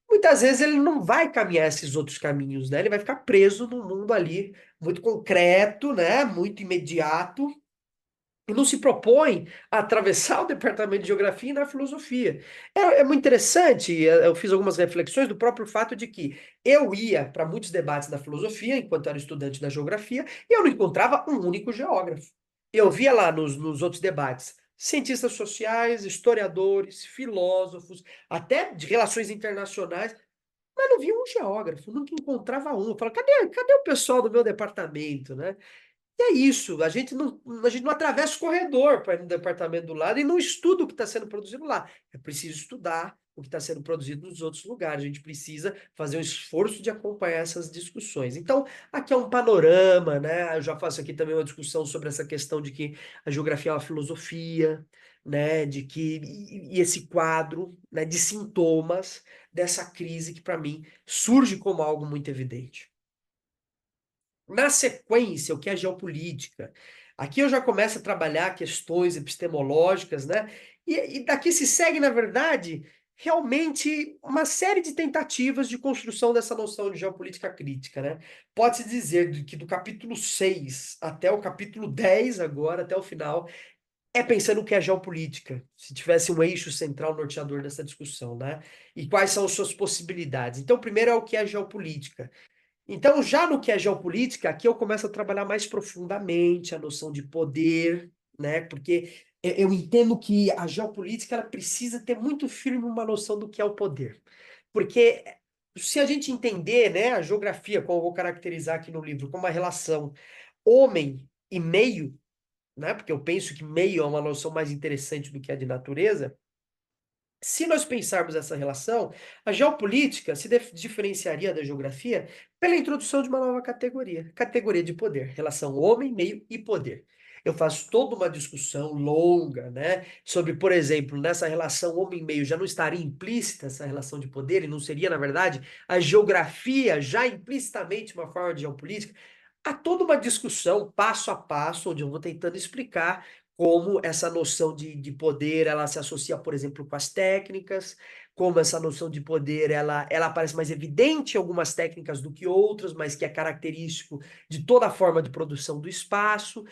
Muitas vezes ele não vai caminhar esses outros caminhos, né? Ele vai ficar preso num mundo ali muito concreto, né? Muito imediato, e não se propõe a atravessar o departamento de geografia e na filosofia. É muito interessante, eu fiz algumas reflexões do próprio fato de que eu ia para muitos debates da filosofia, enquanto era estudante da geografia, e eu não encontrava um único geógrafo. Eu via lá nos outros debates cientistas sociais, historiadores, filósofos, até de relações internacionais, mas não via um geógrafo, nunca encontrava um. Eu falava, cadê o pessoal do meu departamento, né? E é isso, a gente não atravessa o corredor para ir no departamento do lado e não estuda o que está sendo produzido lá. É preciso estudar o que está sendo produzido nos outros lugares. A gente precisa fazer um esforço de acompanhar essas discussões. Então, aqui é um panorama, né? Eu já faço aqui também uma discussão sobre essa questão de que a geografia é uma filosofia, né? E esse quadro, né, de sintomas dessa crise que, para mim, surge como algo muito evidente. Na sequência, o que é geopolítica? Aqui eu já começo a trabalhar questões epistemológicas, né? E daqui se segue, na verdade, realmente uma série de tentativas de construção dessa noção de geopolítica crítica, né? Pode-se dizer que do capítulo 6 até o capítulo 10 agora, até o final, é pensando o que é geopolítica, se tivesse um eixo central norteador dessa discussão, né? E quais são as suas possibilidades. Então, primeiro é o que é geopolítica. Então, já no que é geopolítica, aqui eu começo a trabalhar mais profundamente a noção de poder, né? Porque eu entendo que a geopolítica ela precisa ter muito firme uma noção do que é o poder. Porque se a gente entender, né, a geografia, como eu vou caracterizar aqui no livro, como uma relação homem e meio, né? Porque eu penso que meio é uma noção mais interessante do que a de natureza. Se nós pensarmos essa relação, a geopolítica se diferenciaria da geografia pela introdução de uma nova categoria, categoria de poder, relação homem, meio e poder. Eu faço toda uma discussão longa, né, sobre, por exemplo, nessa relação homem-meio já não estaria implícita essa relação de poder e não seria, na verdade, a geografia já implicitamente uma forma de geopolítica. Há toda uma discussão passo a passo, onde eu vou tentando explicar como essa noção de poder ela se associa, por exemplo, com as técnicas, como essa noção de poder ela parece mais evidente em algumas técnicas do que outras, mas que é característico de toda a forma de produção do espaço,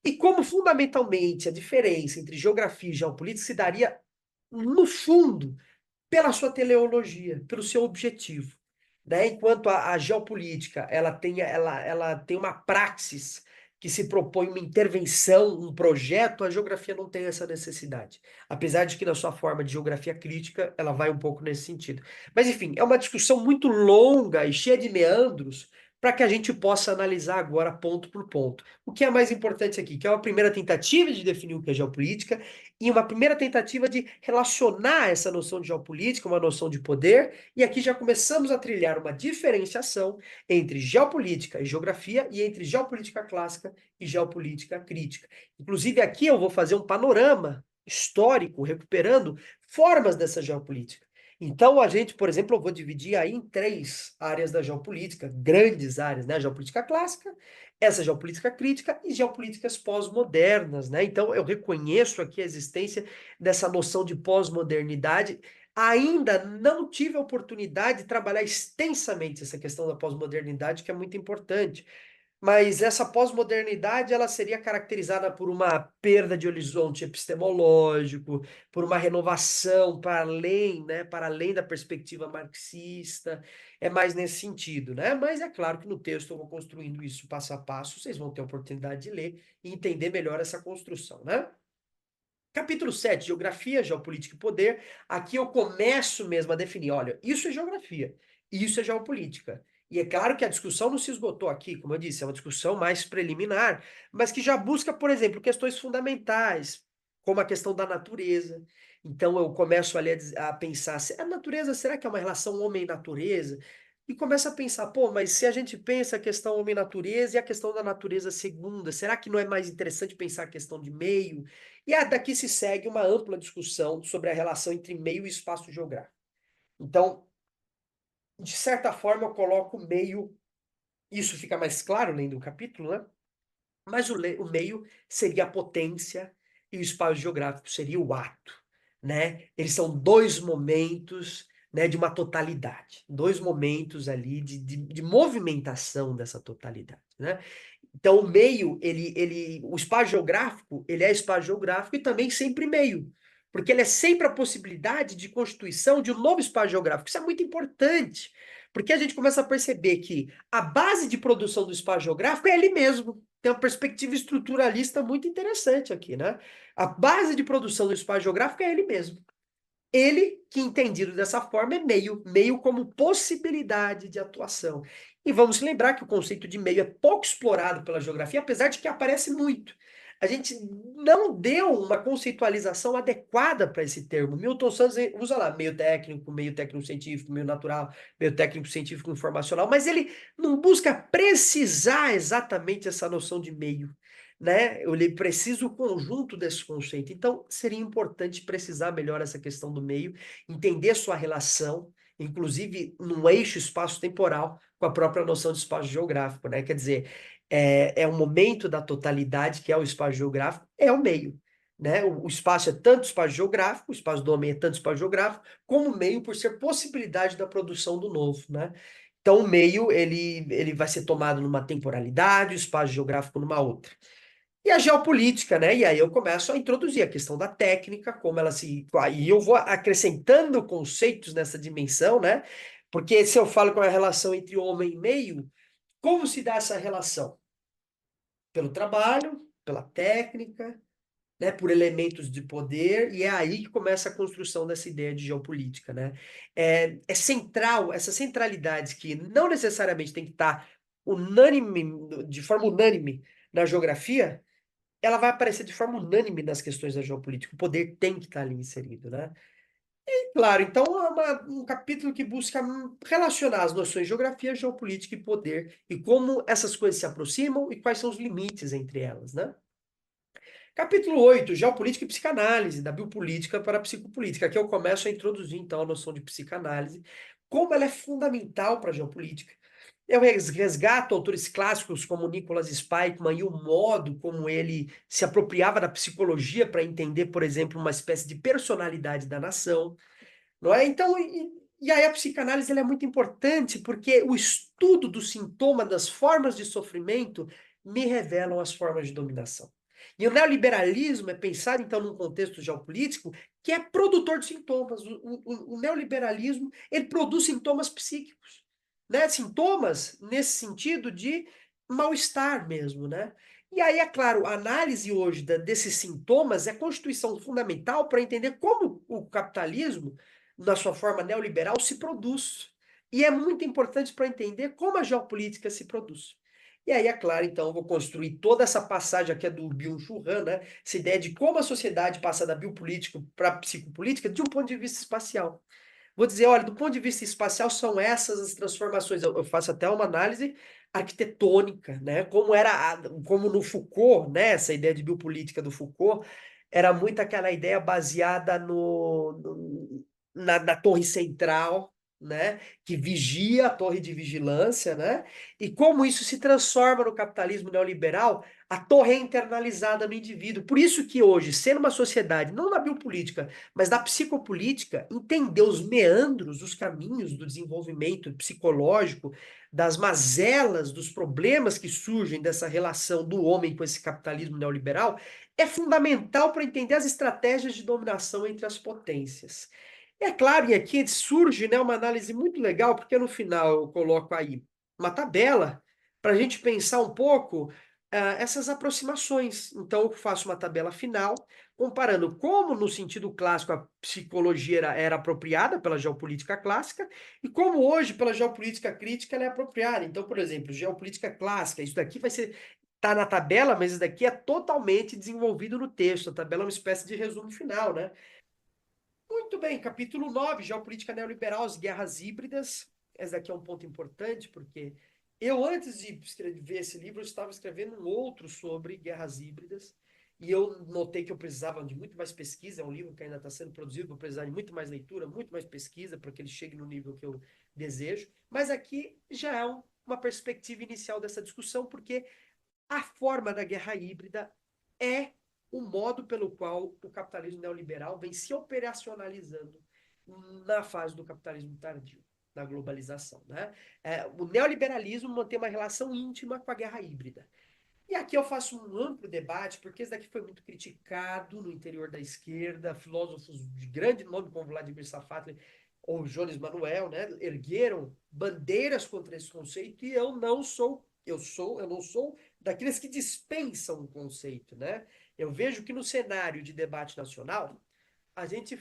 e como fundamentalmente a diferença entre geografia e geopolítica se daria, no fundo, pela sua teleologia, pelo seu objetivo, né? Enquanto a geopolítica ela tem uma praxis que se propõe uma intervenção, um projeto, a geografia não tem essa necessidade. Apesar de que na sua forma de geografia crítica ela vai um pouco nesse sentido. Mas enfim, é uma discussão muito longa e cheia de meandros para que a gente possa analisar agora ponto por ponto. O que é mais importante aqui? Que é uma primeira tentativa de definir o que é geopolítica e uma primeira tentativa de relacionar essa noção de geopolítica, uma noção de poder, e aqui já começamos a trilhar uma diferenciação entre geopolítica e geografia e entre geopolítica clássica e geopolítica crítica. Inclusive, aqui eu vou fazer um panorama histórico, recuperando formas dessa geopolítica. Então, a gente, por exemplo, eu vou dividir aí em três áreas da geopolítica, grandes áreas, né? A geopolítica clássica, essa geopolítica crítica e geopolíticas pós-modernas, né? Então, eu reconheço aqui a existência dessa noção de pós-modernidade. Ainda não tive a oportunidade de trabalhar extensamente essa questão da pós-modernidade, que é muito importante. Mas essa pós-modernidade ela seria caracterizada por uma perda de horizonte epistemológico, por uma renovação para além, né, para além da perspectiva marxista. É mais nesse sentido, né? Mas é claro que no texto eu vou construindo isso passo a passo, vocês vão ter a oportunidade de ler e entender melhor essa construção, né? Capítulo 7, Geografia, Geopolítica e Poder. Aqui eu começo mesmo a definir, olha, isso é geografia, isso é geopolítica. E é claro que a discussão não se esgotou aqui, como eu disse, é uma discussão mais preliminar, mas que já busca, por exemplo, questões fundamentais, como a questão da natureza. Então eu começo ali a pensar, a natureza, será que é uma relação homem-natureza? E começa a pensar, pô, mas se a gente pensa a questão homem-natureza e a questão da natureza segunda, será que não é mais interessante pensar a questão de meio? E daqui se segue uma ampla discussão sobre a relação entre meio e espaço geográfico. Então, de certa forma, eu coloco o meio, isso fica mais claro lendo o capítulo, né? Mas o meio seria a potência e o espaço geográfico seria o ato, né? Eles são dois momentos, né, de uma totalidade, dois momentos ali de movimentação dessa totalidade, né? Então, o meio, o espaço geográfico, ele é espaço geográfico e também sempre meio, porque ele é sempre a possibilidade de constituição de um novo espaço geográfico. Isso é muito importante, porque a gente começa a perceber que a base de produção do espaço geográfico é ele mesmo. Tem uma perspectiva estruturalista muito interessante aqui, né? A base de produção do espaço geográfico é ele mesmo. Ele, que entendido dessa forma, é meio, meio como possibilidade de atuação. E vamos lembrar que o conceito de meio é pouco explorado pela geografia, apesar de que aparece muito. A gente não deu uma conceitualização adequada para esse termo. Milton Santos usa lá meio técnico científico, meio natural, meio técnico científico informacional, mas ele não busca precisar exatamente essa noção de meio, né? Ele precisa o conjunto desse conceito. Então, seria importante precisar melhor essa questão do meio, entender sua relação, inclusive num eixo espaço-temporal, com a própria noção de espaço geográfico, né? Quer dizer, é um momento da totalidade que é o espaço geográfico, é o meio. Né? O espaço é tanto espaço geográfico, o espaço do homem é tanto espaço geográfico, como o meio por ser possibilidade da produção do novo, né? Então, o meio, ele vai ser tomado numa temporalidade, o espaço geográfico numa outra. E a geopolítica, né? E aí eu começo a introduzir a questão da técnica, como ela se. E eu vou acrescentando conceitos nessa dimensão, né? Porque se eu falo com a relação entre homem e meio, como se dá essa relação? Pelo trabalho, pela técnica, né? Por elementos de poder, e é aí que começa a construção dessa ideia de geopolítica, né? É central, essa centralidade que não necessariamente tem que estar unânime, de forma unânime na geografia, ela vai aparecer de forma unânime nas questões da geopolítica. O poder tem que estar ali inserido, né? Claro, então é um capítulo que busca relacionar as noções de geografia, geopolítica e poder, e como essas coisas se aproximam e quais são os limites entre elas, né? Capítulo 8, Geopolítica e Psicanálise, da biopolítica para a psicopolítica. Aqui eu começo a introduzir, então, a noção de psicanálise, como ela é fundamental para a geopolítica. Eu resgato autores clássicos como Nicholas Spikeman e o modo como ele se apropriava da psicologia para entender, por exemplo, uma espécie de personalidade da nação, não é? Então, e aí a psicanálise ela é muito importante porque o estudo do sintoma das formas de sofrimento me revelam as formas de dominação. E o neoliberalismo é pensado, então, num contexto geopolítico que é produtor de sintomas. O neoliberalismo, ele produz sintomas psíquicos, né? Sintomas nesse sentido de mal-estar mesmo, né? E aí, é claro, a análise hoje desses sintomas é constituição fundamental para entender como o capitalismo, na sua forma neoliberal, se produz. E é muito importante para entender como a geopolítica se produz. E aí, é claro, então, eu vou construir toda essa passagem aqui do Byung-Chul Han, né? Essa ideia de como a sociedade passa da biopolítica para a psicopolítica de um ponto de vista espacial. Vou dizer, olha, do ponto de vista espacial, são essas as transformações. Eu faço até uma análise arquitetônica, né? Como no Foucault, né? Essa ideia de biopolítica do Foucault era muito aquela ideia baseada na torre central, né? Que vigia a torre de vigilância, né? E como isso se transforma no capitalismo neoliberal, a torre é internalizada no indivíduo. Por isso que hoje, sendo uma sociedade, não na biopolítica, mas da psicopolítica, entender os meandros, os caminhos do desenvolvimento psicológico, das mazelas, dos problemas que surgem dessa relação do homem com esse capitalismo neoliberal, é fundamental para entender as estratégias de dominação entre as potências. É claro, e aqui surge, né, uma análise muito legal, porque no final eu coloco aí uma tabela para a gente pensar um pouco essas aproximações. Então, eu faço uma tabela final, comparando como, no sentido clássico, a psicologia era apropriada pela geopolítica clássica, e como hoje, pela geopolítica crítica, ela é apropriada. Então, por exemplo, geopolítica clássica, isso daqui vai ser. Está na tabela, mas isso daqui é totalmente desenvolvido no texto. A tabela é uma espécie de resumo final, né? Muito bem, capítulo 9, Geopolítica Neoliberal, as Guerras Híbridas. Esse daqui é um ponto importante, porque eu, antes de escrever esse livro, eu estava escrevendo um outro sobre guerras híbridas, e eu notei que eu precisava de muito mais pesquisa. É um livro que ainda está sendo produzido, vou precisar de muito mais leitura, muito mais pesquisa, para que ele chegue no nível que eu desejo. Mas aqui já é uma perspectiva inicial dessa discussão, porque a forma da guerra híbrida é o modo pelo qual o capitalismo neoliberal vem se operacionalizando na fase do capitalismo tardio, da globalização. Né? O neoliberalismo mantém uma relação íntima com a guerra híbrida. E aqui eu faço um amplo debate, porque isso daqui foi muito criticado no interior da esquerda, filósofos de grande nome, como Vladimir Safatli ou Jones Manuel, né, ergueram bandeiras contra esse conceito, e eu não sou, eu não sou daqueles que dispensam o conceito, né? Eu vejo que no cenário de debate nacional, a gente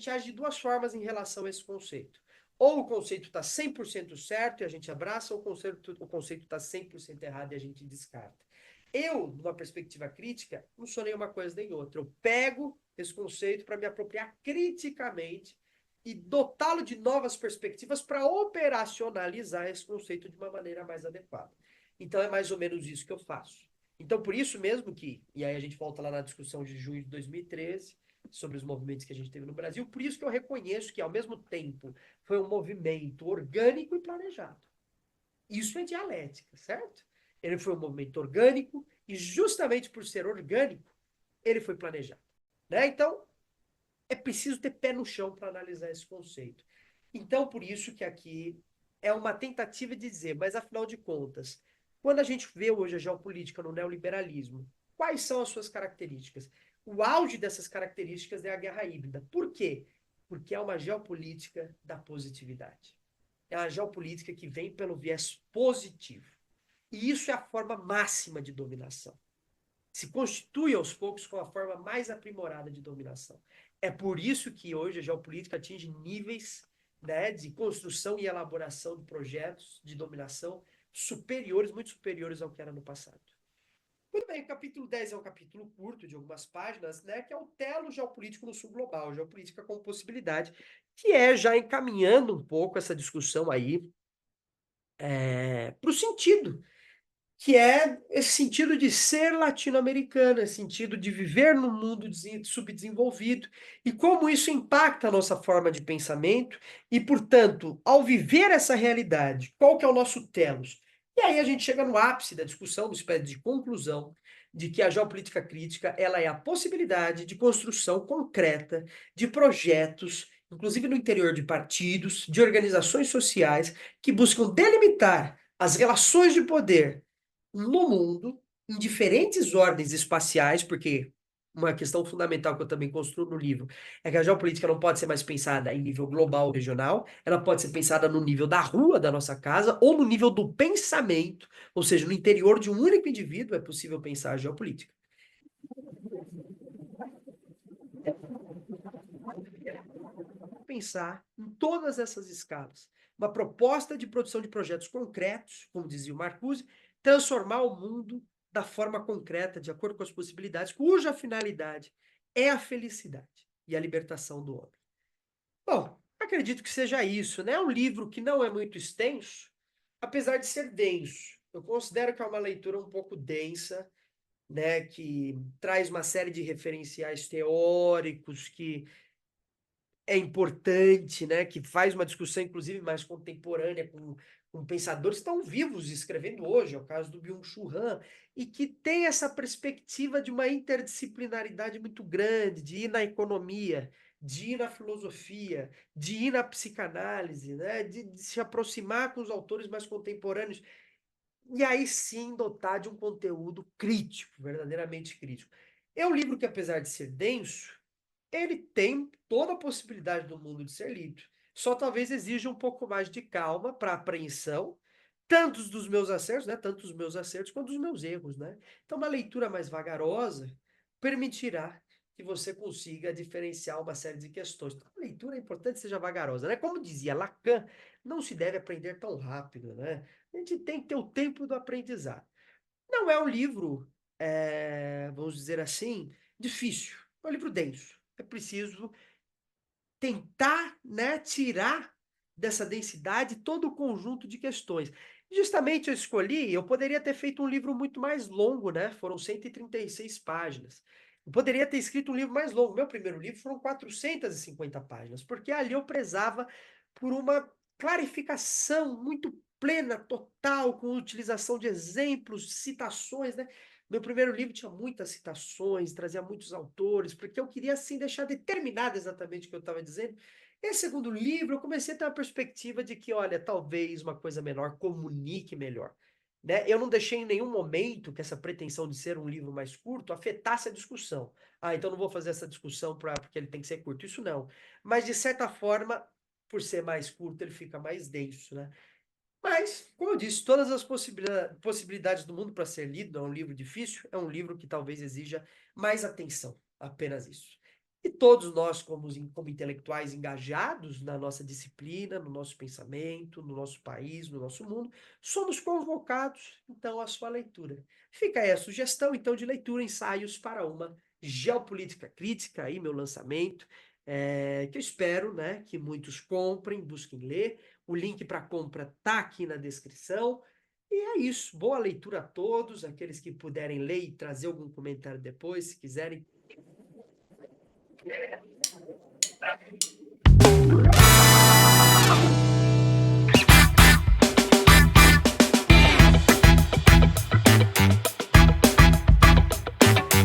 age de duas formas em relação a esse conceito. Ou o conceito está 100% certo e a gente abraça, ou o conceito está 100% errado e a gente descarta. Eu, numa perspectiva crítica, não sou nem uma coisa nem outra. Eu pego esse conceito para me apropriar criticamente e dotá-lo de novas perspectivas para operacionalizar esse conceito de uma maneira mais adequada. Então é mais ou menos isso que eu faço. Então, por isso mesmo que, e aí a gente volta lá na discussão de junho de 2013, sobre os movimentos que a gente teve no Brasil, por isso que eu reconheço que, ao mesmo tempo, foi um movimento orgânico e planejado. Isso é dialética, certo? Ele foi um movimento orgânico e, justamente por ser orgânico, ele foi planejado. Né? Então, é preciso ter pé no chão para analisar esse conceito. Então, por isso que aqui é uma tentativa de dizer, mas afinal de contas, quando a gente vê hoje a geopolítica no neoliberalismo, quais são as suas características? O auge dessas características é a guerra híbrida. Por quê? Porque é uma geopolítica da positividade. É uma geopolítica que vem pelo viés positivo. E isso é a forma máxima de dominação. Se constitui aos poucos com a forma mais aprimorada de dominação. É por isso que hoje a geopolítica atinge níveis, né, de construção e elaboração de projetos de dominação superiores, muito superiores ao que era no passado. Muito bem, o capítulo 10 é um capítulo curto, de algumas páginas, né, que é o telo geopolítico no sul global, geopolítica como possibilidade, que é já encaminhando um pouco essa discussão aí para o sentido que é esse sentido de ser latino-americano, esse sentido de viver no mundo subdesenvolvido, e como isso impacta a nossa forma de pensamento, e, portanto, ao viver essa realidade, qual que é o nosso telos? E aí a gente chega no ápice da discussão, uma espécie de conclusão, de que a geopolítica crítica ela é a possibilidade de construção concreta de projetos, inclusive no interior de partidos, de organizações sociais, que buscam delimitar as relações de poder no mundo, em diferentes ordens espaciais, porque uma questão fundamental que eu também construo no livro é que a geopolítica não pode ser mais pensada em nível global ou regional, ela pode ser pensada no nível da rua da nossa casa ou no nível do pensamento, ou seja, no interior de um único indivíduo é possível pensar a geopolítica. Pensar em todas essas escalas. Uma proposta de produção de projetos concretos, como dizia o Marcuse, transformar o mundo da forma concreta, de acordo com as possibilidades, cuja finalidade é a felicidade e a libertação do homem. Bom, acredito que seja isso, né? É um livro que não é muito extenso, apesar de ser denso. Eu considero que é uma leitura um pouco densa, né? Que traz uma série de referenciais teóricos que é importante, né? Que faz uma discussão, inclusive, mais contemporânea com pensadores que estão vivos escrevendo hoje, é o caso do Byung-Chul Han, e que tem essa perspectiva de uma interdisciplinaridade muito grande, de ir na economia, de ir na filosofia, de ir na psicanálise, né? De se aproximar com os autores mais contemporâneos, e aí sim dotar de um conteúdo crítico, verdadeiramente crítico. É um livro que, apesar de ser denso, ele tem toda a possibilidade do mundo de ser lido. Só talvez exija um pouco mais de calma para apreensão, tantos dos meus acertos, né? Tanto os meus acertos quanto os meus erros, né? Então, uma leitura mais vagarosa permitirá que você consiga diferenciar uma série de questões. Então, a leitura é importante que seja vagarosa, né? Como dizia Lacan, não se deve aprender tão rápido, né? A gente tem que ter o tempo do aprendizado. Não é um livro, vamos dizer assim, difícil. É um livro denso. É preciso tentar, né, tirar dessa densidade todo o conjunto de questões. Justamente eu poderia ter feito um livro muito mais longo, né? Foram 136 páginas. Eu poderia ter escrito um livro mais longo. Meu primeiro livro foram 450 páginas, porque ali eu prezava por uma clarificação muito plena, total, com utilização de exemplos, citações, né? Meu primeiro livro tinha muitas citações, trazia muitos autores, porque eu queria, assim, deixar determinado exatamente o que eu estava dizendo. Esse segundo livro, eu comecei a ter uma perspectiva de que, olha, talvez uma coisa menor comunique melhor. Né? Eu não deixei em nenhum momento que essa pretensão de ser um livro mais curto afetasse a discussão. Ah, então não vou fazer essa discussão porque ele tem que ser curto. Isso não. Mas, de certa forma, por ser mais curto, ele fica mais denso, né? Mas, como eu disse, todas as possibilidades do mundo para ser lido, não é um livro difícil, é um livro que talvez exija mais atenção, apenas isso. E todos nós, como intelectuais engajados na nossa disciplina, no nosso pensamento, no nosso país, no nosso mundo, somos convocados, então, à sua leitura. Fica aí a sugestão, então, de leitura, ensaios para uma geopolítica crítica, aí meu lançamento, que eu espero, né, que muitos comprem, busquem ler. O link para compra tá aqui na descrição. E é isso. Boa leitura a todos. Aqueles que puderem ler e trazer algum comentário depois, se quiserem.